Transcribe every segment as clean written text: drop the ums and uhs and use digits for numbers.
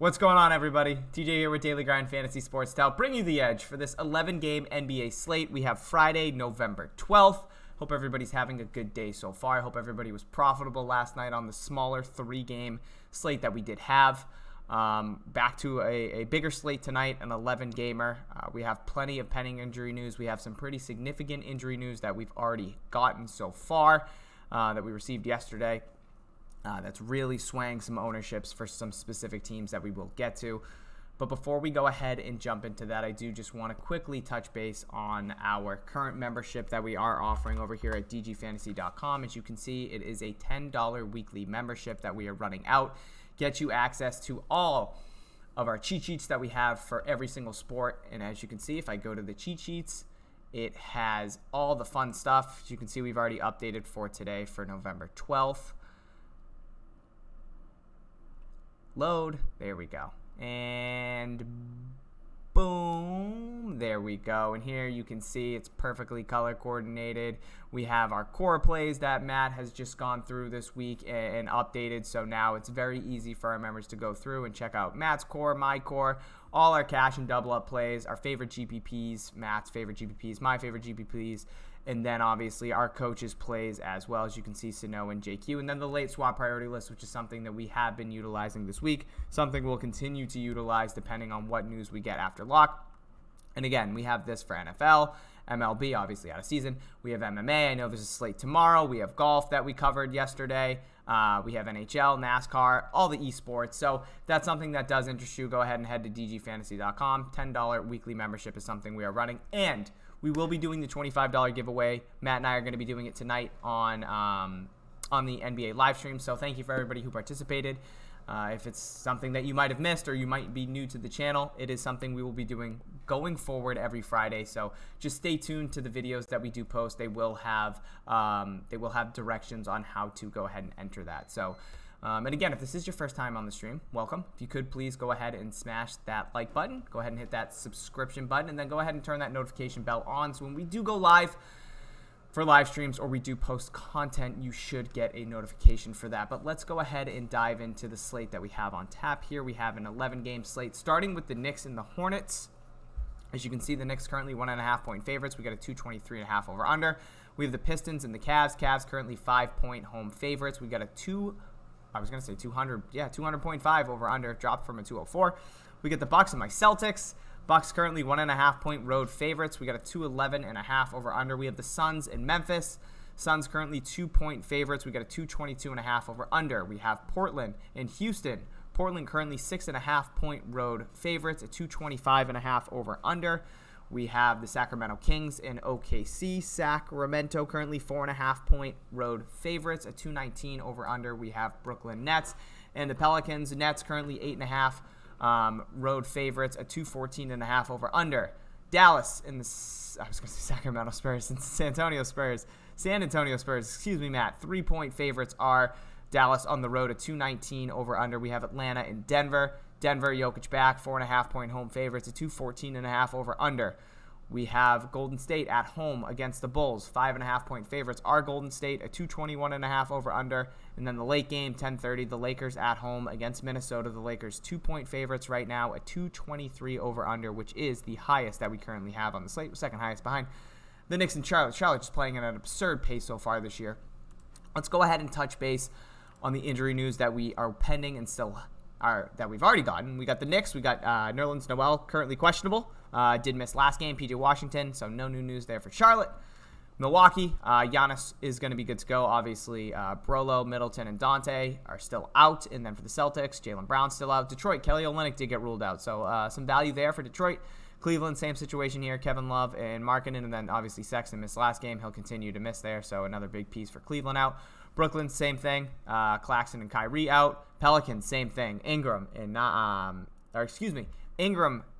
What's going on, everybody? TJ here with Daily Grind Fantasy Sports to help bring you the edge for this 11-game NBA slate. We have Friday, November 12th. Hope everybody's having a good day so far. I hope everybody was profitable last night on the smaller 3-game slate that we did have. Back to a bigger slate tonight, an 11-gamer. We have plenty of pending injury news. We have some pretty significant injury news that we've already gotten so far that we received yesterday. That's really swaying some ownerships for some specific teams that we will get to. But before we go ahead and jump into that, I do just want to quickly touch base on our current membership that we are offering over here at dgfantasy.com. As you can see, it is a $10 weekly membership that we are running out. Get you access to all of our cheat sheets that we have for every single sport. And as you can see, if I go to the cheat sheets, it has all the fun stuff. As you can see, we've already updated for today for November 12th. Load, there we go, and boom, there we go. And here you can see it's perfectly color coordinated. We have our core plays that Matt has just gone through this week and updated, so now it's very easy for our members to go through and check out Matt's core, my core, all our cash and double up plays, our favorite GPPs, Matt's favorite GPPs, my favorite GPPs, and then obviously our coaches' plays as well, as you can see, Sano and JQ. And then the late swap priority list, which is something that we have been utilizing this week, something we'll continue to utilize depending on what news we get after lock. And again, we have this for NFL, MLB, obviously out of season. We have MMA. I know there's a slate tomorrow. We have golf that we covered yesterday. We have NHL, NASCAR, all the esports. So if that's something that does interest you, go ahead and head to dgfantasy.com. $10 weekly membership is something we are running. And we will be doing the $25 giveaway. Matt and I are going to be doing it tonight on the NBA live stream. So thank you for everybody who participated. If it's something that you might have missed or you might be new to the channel, it is something we will be doing going forward every Friday. So just stay tuned to the videos that we do post. They will have directions on how to go ahead and enter that. So and again, if this is your first time on the stream, welcome. If you could please go ahead and smash that like button, go ahead and hit that subscription button, and then go ahead and turn that notification bell on. So when we do go live for live streams or we do post content, you should get a notification for that. But let's go ahead and dive into the slate that we have on tap here. We have an 11-game slate starting with the Knicks and the Hornets. As you can see, the Knicks currently 1.5-point favorites. We got a 223.5 over under. We have the Pistons and the Cavs. Cavs currently 5-point home favorites. We got a 200.5 over under, dropped from a 204. We get the Bucks and my Celtics. Bucks currently 1.5-point road favorites. We got a 211.5 over under. We have the Suns in Memphis. Suns currently 2-point favorites. We got a 222.5 over under. We have Portland and Houston. Portland currently 6.5-point road favorites, a 225.5 over under. We have the Sacramento Kings in OKC. Sacramento currently 4.5-point road favorites, a 219 over under. We have Brooklyn Nets and the Pelicans. Nets currently 8.5 road favorites, a 214.5 over under. Dallas in the Sacramento Spurs and San Antonio Spurs. Excuse me, Matt. 3-point favorites are Dallas on the road, a 219 over under. We have Atlanta and Denver. Denver, Jokic back, 4.5-point home favorites, a 214.5 over under. We have Golden State at home against the Bulls, 5.5-point favorites are Golden State, a 221.5 over under. And then the late game, 10:30, the Lakers at home against Minnesota. The Lakers 2-point favorites right now, a 223 over under, which is the highest that we currently have on the slate, second highest behind the Knicks and Charlotte. Charlotte's playing at an absurd pace so far this year. Let's go ahead and touch base on the injury news that we are pending and still that we've already gotten. We got the Knicks. We got Nerlens Noel currently questionable. Did miss last game. PJ Washington, so no new news there for Charlotte. Milwaukee, Giannis is going to be good to go. Obviously, Brolo, Middleton, and Dante are still out. And then for the Celtics, Jaylen Brown's still out. Detroit, Kelly Olynyk did get ruled out. So some value there for Detroit. Cleveland, same situation here. Kevin Love and Markkanen. And then obviously Sexton missed last game. He'll continue to miss there. So another big piece for Cleveland out. Brooklyn, same thing. Claxton and Kyrie out. Pelicans, same thing. Ingram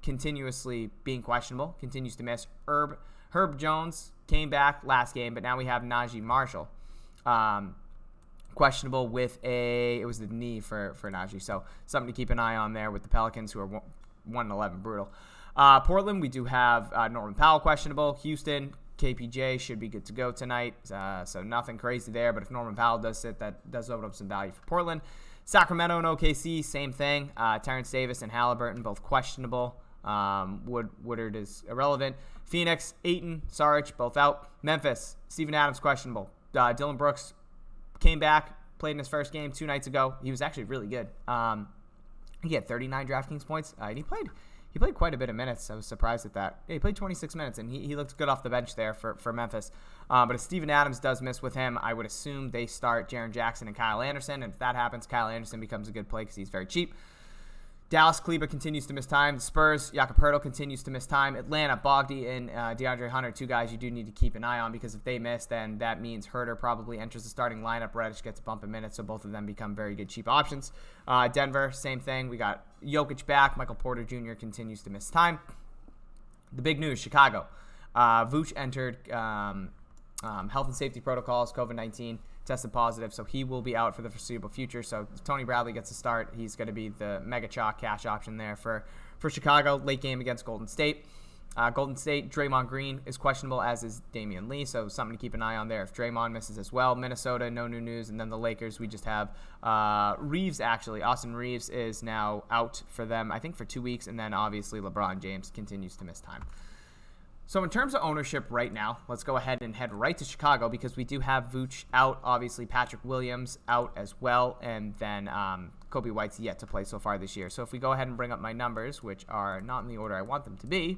continuously being questionable, continues to miss. Herb Jones came back last game, but now we have Najee Marshall questionable with it was the knee for Najee. So something to keep an eye on there with the Pelicans, who are 1-11, brutal. Portland, we do have Norman Powell questionable. Houston, KPJ should be good to go tonight. So nothing crazy there, but if Norman Powell does sit, that does open up some value for Portland. Sacramento and OKC, same thing. Terrence Davis and Halliburton, both questionable. Woodard is irrelevant. Phoenix, Ayton, Saric, both out. Memphis, Steven Adams, questionable. Dylan Brooks came back, played in his first game 2 nights ago. He was actually really good. He had 39 DraftKings points, and he played quite a bit of minutes. I was surprised at that. Yeah, he played 26 minutes, and he looked good off the bench there for Memphis. But if Steven Adams does miss with him, I would assume they start Jaren Jackson and Kyle Anderson. And if that happens, Kyle Anderson becomes a good play because he's very cheap. Dallas, Kleber continues to miss time. Spurs, Jakob Poeltl continues to miss time. Atlanta, Bogdy and DeAndre Hunter, 2 guys you do need to keep an eye on because if they miss, then that means Herter probably enters the starting lineup. Reddish gets a bump in minutes, so both of them become very good cheap options. Denver, same thing. We got Jokic back. Michael Porter Jr. continues to miss time. The big news, Chicago. Vooch entered health and safety protocols, COVID-19. Tested positive, so he will be out for the foreseeable future. So if Tony Bradley gets a start, he's going to be the mega chalk cash option there for Chicago. Late game against Golden State. Golden State, Draymond Green is questionable, as is Damian Lee, so something to keep an eye on there if Draymond misses as well. Minnesota, no new news. And then the Lakers, we just have Reeves, actually. Austin Reeves is now out for them, I think, for 2 weeks. And then obviously LeBron James continues to miss time. So in terms of ownership right now, let's go ahead and head right to Chicago because we do have Vooch out. Obviously, Patrick Williams out as well. And then Kobe White's yet to play so far this year. So if we go ahead and bring up my numbers, which are not in the order I want them to be,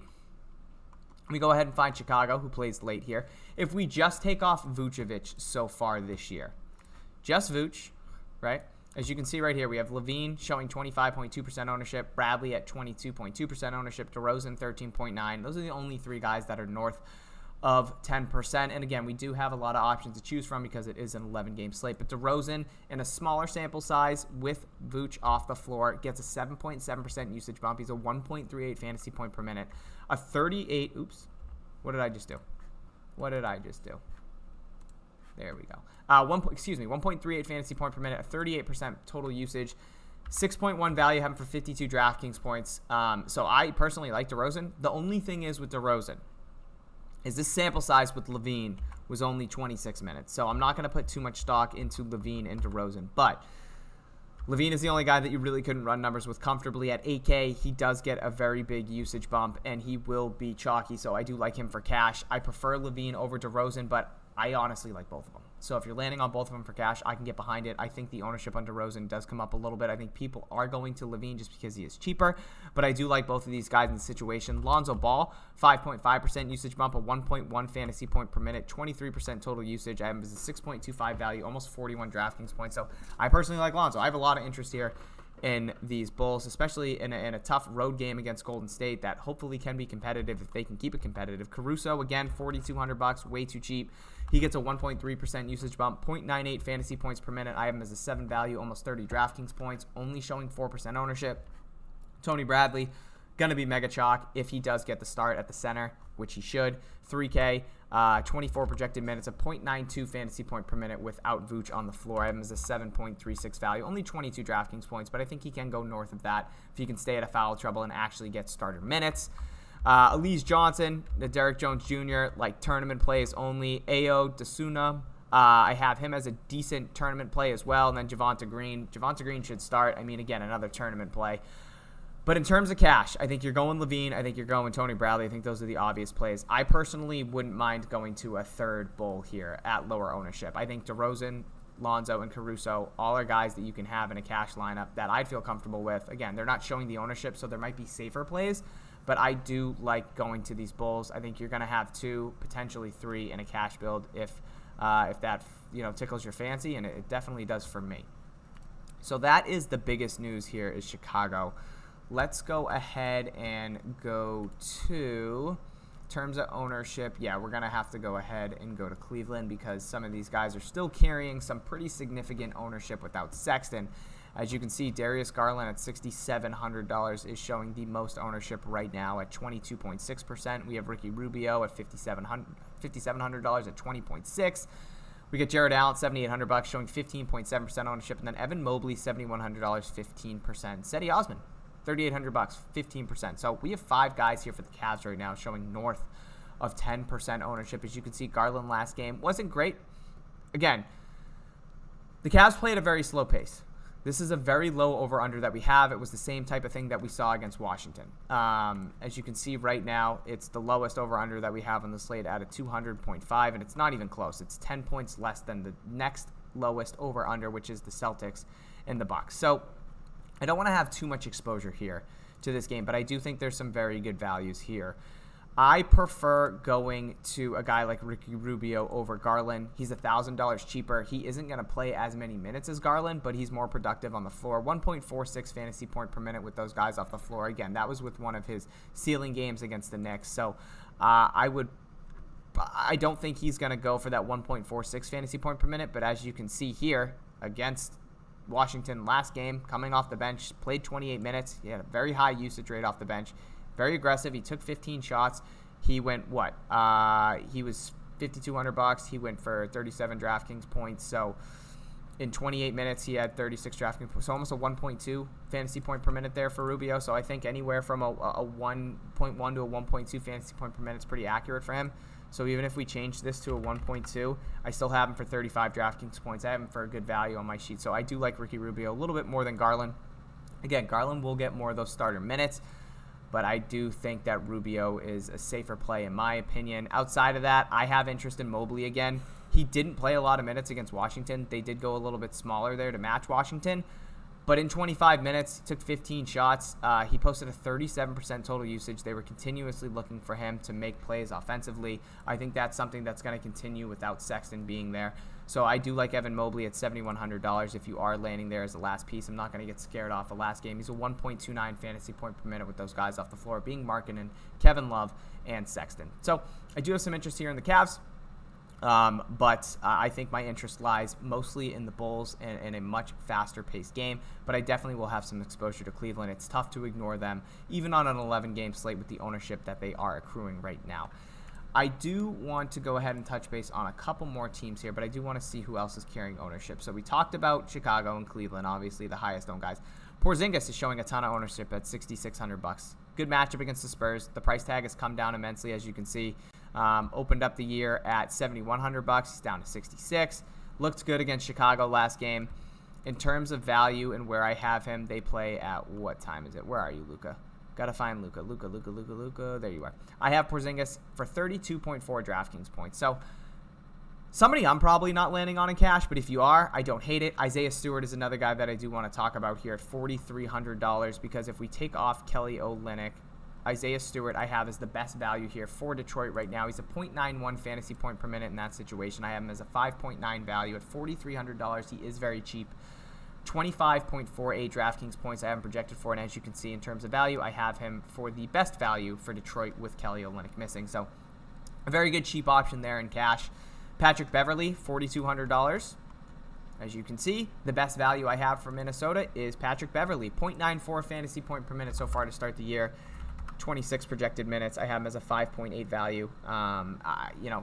we go ahead and find Chicago, who plays late here. If we just take off Vucevic so far this year, just Vooch, right? As you can see right here, we have Levine showing 25.2% ownership, Bradley at 22.2% ownership, DeRozan 13.9%. Those are the only 3 guys that are north of 10%. And again, we do have a lot of options to choose from because it is an 11-game slate. But DeRozan, in a smaller sample size with Vooch off the floor, gets a 7.7% usage bump. He's a 1.38 fantasy point per minute. A 38, oops, what did I just do? There we go. 1.38 fantasy point per minute, a 38% total usage, 6.1 value, having for 52 DraftKings points. So I personally like DeRozan. The only thing is with DeRozan is this sample size with Levine was only 26 minutes. So I'm not going to put too much stock into Levine and DeRozan. But Levine is the only guy that you really couldn't run numbers with comfortably at 8K. He does get a very big usage bump, and he will be chalky. So I do like him for cash. I prefer Levine over DeRozan, but I honestly like both of them. So if you're landing on both of them for cash, I can get behind it. I think the ownership on DeRozan does come up a little bit. I think people are going to Levine just because he is cheaper, but I do like both of these guys in the situation. Lonzo Ball, 5.5% usage bump, a 1.1 fantasy point per minute, 23% total usage. I have him as a 6.25 value, almost 41 DraftKings points. So I personally like Lonzo. I have a lot of interest here in these Bulls, especially in a tough road game against Golden State that hopefully can be competitive if they can keep it competitive. Caruso, again, $4,200, way too cheap. He gets a 1.3% usage bump, 0.98 fantasy points per minute. I have him as a 7 value, almost 30 DraftKings points, only showing 4% ownership. Tony Bradley, going to be mega chalk if he does get the start at the center, which he should. 3K, 24 projected minutes, a 0.92 fantasy point per minute without Vooch on the floor. I have him as a 7.36 value, only 22 DraftKings points, but I think he can go north of that if he can stay out of foul trouble and actually get starter minutes. Elise Johnson, the Derek Jones Jr., like tournament plays only. Ayo Desuna, I have him as a decent tournament play as well. And then Javonta Green. Javonta Green should start. I mean, again, another tournament play. But in terms of cash, I think you're going Levine. I think you're going Tony Bradley. I think those are the obvious plays. I personally wouldn't mind going to a third Bull here at lower ownership. I think DeRozan, Lonzo, and Caruso, all are guys that you can have in a cash lineup that I'd feel comfortable with. Again, they're not showing the ownership, so there might be safer plays. But I do like going to these Bulls. I think you're going to have 2, potentially 3 in a cash build if that tickles your fancy, and it definitely does for me. So that is the biggest news here is Chicago. Let's go ahead and go to terms of ownership. Yeah, we're going to have to go ahead and go to Cleveland because some of these guys are still carrying some pretty significant ownership without Sexton. As you can see, Darius Garland at $6,700 is showing the most ownership right now at 22.6%. We have Ricky Rubio at $5,700 at 20.6%. We get Jared Allen, $7,800, showing 15.7% ownership. And then Evan Mobley, $7,100, 15%. Cedi Osman, $3,800, 15%. So we have 5 guys here for the Cavs right now showing north of 10% ownership. As you can see, Garland last game wasn't great. Again, the Cavs play at a very slow pace. This is a very low over-under that we have. It was the same type of thing that we saw against Washington. As you can see right now, it's the lowest over-under that we have on the slate at a 200.5, and it's not even close. It's 10 points less than the next lowest over-under, which is the Celtics and the Bucks. So I don't want to have too much exposure here to this game, but I do think there's some very good values here. I prefer going to a guy like Ricky Rubio over Garland. He's $1,000 cheaper. He isn't going to play as many minutes as Garland, but he's more productive on the floor. 1.46 fantasy point per minute with those guys off the floor. Again, that was with one of his ceiling games against the Knicks. So I don't think he's going to go for that 1.46 fantasy point per minute, but as you can see here against Washington last game, coming off the bench, played 28 minutes. He had a very high usage rate off the bench. Very aggressive. He took 15 shots. He went what? He was $5,200. He went for 37 DraftKings points. So in 28 minutes, he had 36 DraftKings points. So almost a 1.2 fantasy point per minute there for Rubio. So I think anywhere from a 1.1 to a 1.2 fantasy point per minute is pretty accurate for him. So even if we change this to a 1.2, I still have him for 35 DraftKings points. I have him for a good value on my sheet. So I do like Ricky Rubio a little bit more than Garland. Again, Garland will get more of those starter minutes, but I do think that Rubio is a safer play in my opinion. Outside of that, I have interest in Mobley again. He didn't play a lot of minutes against Washington. They did go a little bit smaller there to match Washington. But in 25 minutes, he took 15 shots. He posted a 37% total usage. They were continuously looking for him to make plays offensively. I think that's something that's going to continue without Sexton being there. So I do like Evan Mobley at $7,100 if you are landing there as the last piece. I'm not going to get scared off the last game. He's a 1.29 fantasy point per minute with those guys off the floor, being Markkanen, Kevin Love, and Sexton. So I do have some interest here in the Cavs. But I think my interest lies mostly in the Bulls and in a much faster-paced game. But I definitely will have some exposure to Cleveland. It's tough to ignore them, even on an 11-game slate with the ownership that they are accruing right now. I do want to go ahead and touch base on a couple more teams here, but I do want to see who else is carrying ownership. So we talked about Chicago and Cleveland, obviously the highest-owned guys. Porzingis is showing a ton of ownership at $6,600. Good matchup against the Spurs. The price tag has come down immensely, as you can see. Opened up the year at $7,100. He's down to $66. Looked good against Chicago last game. In terms of value and where I have him, they play at what time is it? Where are you, Luca? Got to find Luca. Luca. There you are. I have Porzingis for 32.4 DraftKings points. So somebody I'm probably not landing on in cash, but if you are, I don't hate it. Isaiah Stewart is another guy that I do want to talk about here at $4,300 because if we take off Kelly Olynyk, Isaiah Stewart I have as the best value here for Detroit right now. He's a 0.91 fantasy point per minute in that situation. I have him as a 5.9 value at $4,300. He is very cheap. 25.48 DraftKings points I have him projected for, and as you can see in terms of value, I have him for the best value for Detroit with Kelly Olynyk missing. So a very good cheap option there in cash. Patrick Beverley, $4,200. As you can see, the best value I have for Minnesota is Patrick Beverley, 0.94 fantasy point per minute so far to start the year. 26 projected minutes. I have him as a 5.8 value.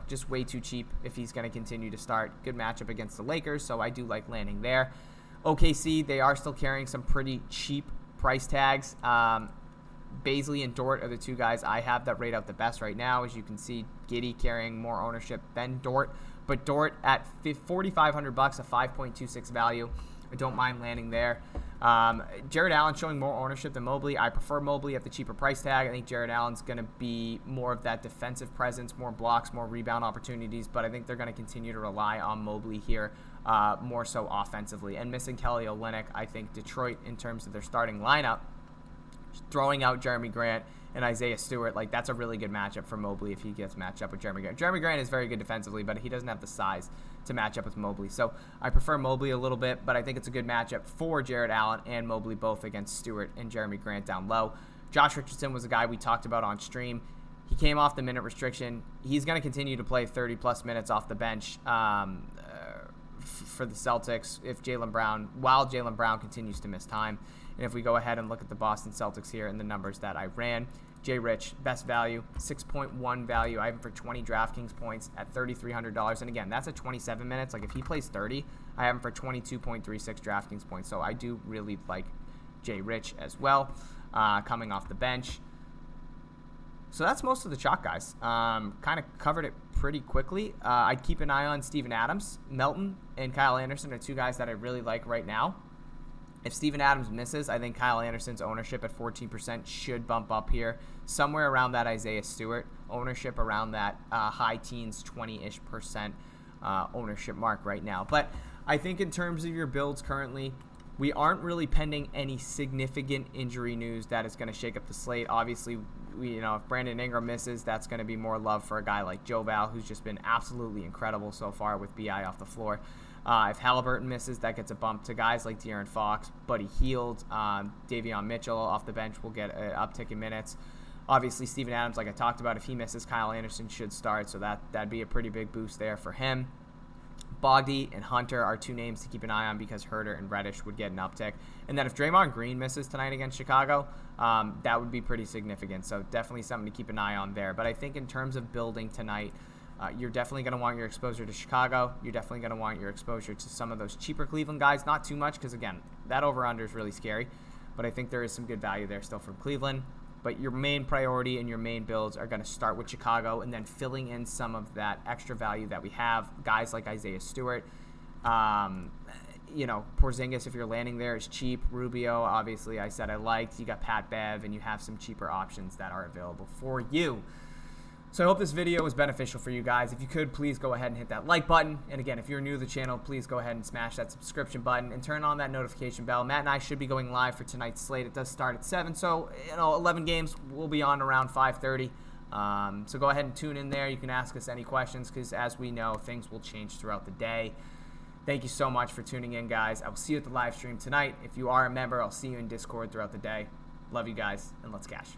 Just way too cheap if he's going to continue to start. Good matchup against the Lakers, so I do like landing there. OKC, they are still carrying some pretty cheap price tags. Baisley and Dort are the two guys I have that rate out the best right now. As you can see, Giddey carrying more ownership than Dort, but Dort at $4,500, a 5.26 value. I don't mind landing there. Jared Allen showing more ownership than Mobley. I prefer Mobley at the cheaper price tag. I think Jared Allen's going to be more of that defensive presence, more blocks, more rebound opportunities, but I think they're going to continue to rely on Mobley here more so offensively. And missing Kelly Olynyk, I think Detroit, in terms of their starting lineup, throwing out Jeremy Grant and Isaiah Stewart, that's a really good matchup for Mobley if he gets matched up with Jeremy Grant. Jeremy Grant is very good defensively, but he doesn't have the size to match up with Mobley. So I prefer Mobley a little bit, but I think it's a good matchup for Jared Allen and Mobley both against Stewart and Jeremy Grant down low. Josh Richardson was a guy we talked about on stream. He came off the minute restriction. He's going to continue to play 30-plus minutes off the bench for the Celtics while Jaylen Brown continues to miss time. And if we go ahead and look at the Boston Celtics here and the numbers that I ran, Jay Rich, best value, 6.1 value. I have him for 20 DraftKings points at $3,300. And again, that's at 27 minutes. If he plays 30, I have him for 22.36 DraftKings points. So I do really like Jay Rich as well, coming off the bench. So that's most of the chalk guys. Kind of covered it pretty quickly. I'd keep an eye on Steven Adams. Melton and Kyle Anderson are two guys that I really like right now. If Steven Adams misses, I think Kyle Anderson's ownership at 14% should bump up here, somewhere around that Isaiah Stewart ownership, around that high teens, 20-ish% ownership mark right now. But I think in terms of your builds currently, we aren't really pending any significant injury news that is going to shake up the slate. Obviously, if Brandon Ingram misses, that's going to be more love for a guy like Joe Val, who's just been absolutely incredible so far with BI off the floor. If Halliburton misses, that gets a bump to guys like De'Aaron Fox, Buddy Hield, Davion Mitchell off the bench will get an uptick in minutes. Obviously, Steven Adams, like I talked about, if he misses, Kyle Anderson should start, so that'd be a pretty big boost there for him. Bogdy and Hunter are two names to keep an eye on because Herter and Reddish would get an uptick. And then if Draymond Green misses tonight against Chicago, that would be pretty significant. So definitely something to keep an eye on there. But I think in terms of building tonight, you're definitely going to want your exposure to Chicago. You're definitely going to want your exposure to some of those cheaper Cleveland guys. Not too much because, again, that over-under is really scary. But I think there is some good value there still from Cleveland. But your main priority and your main builds are going to start with Chicago and then filling in some of that extra value that we have. Guys like Isaiah Stewart, Porzingis, if you're landing there, is cheap. Rubio, obviously, I said I liked. You got Pat Bev, and you have some cheaper options that are available for you. So I hope this video was beneficial for you guys. If you could, please go ahead and hit that like button. And again, if you're new to the channel, please go ahead and smash that subscription button and turn on that notification bell. Matt and I should be going live for tonight's slate. It does start at 7, so 11 games. We'll be on around 5:30. So go ahead and tune in there. You can ask us any questions because, as we know, things will change throughout the day. Thank you so much for tuning in, guys. I will see you at the live stream tonight. If you are a member, I'll see you in Discord throughout the day. Love you guys, and let's cash.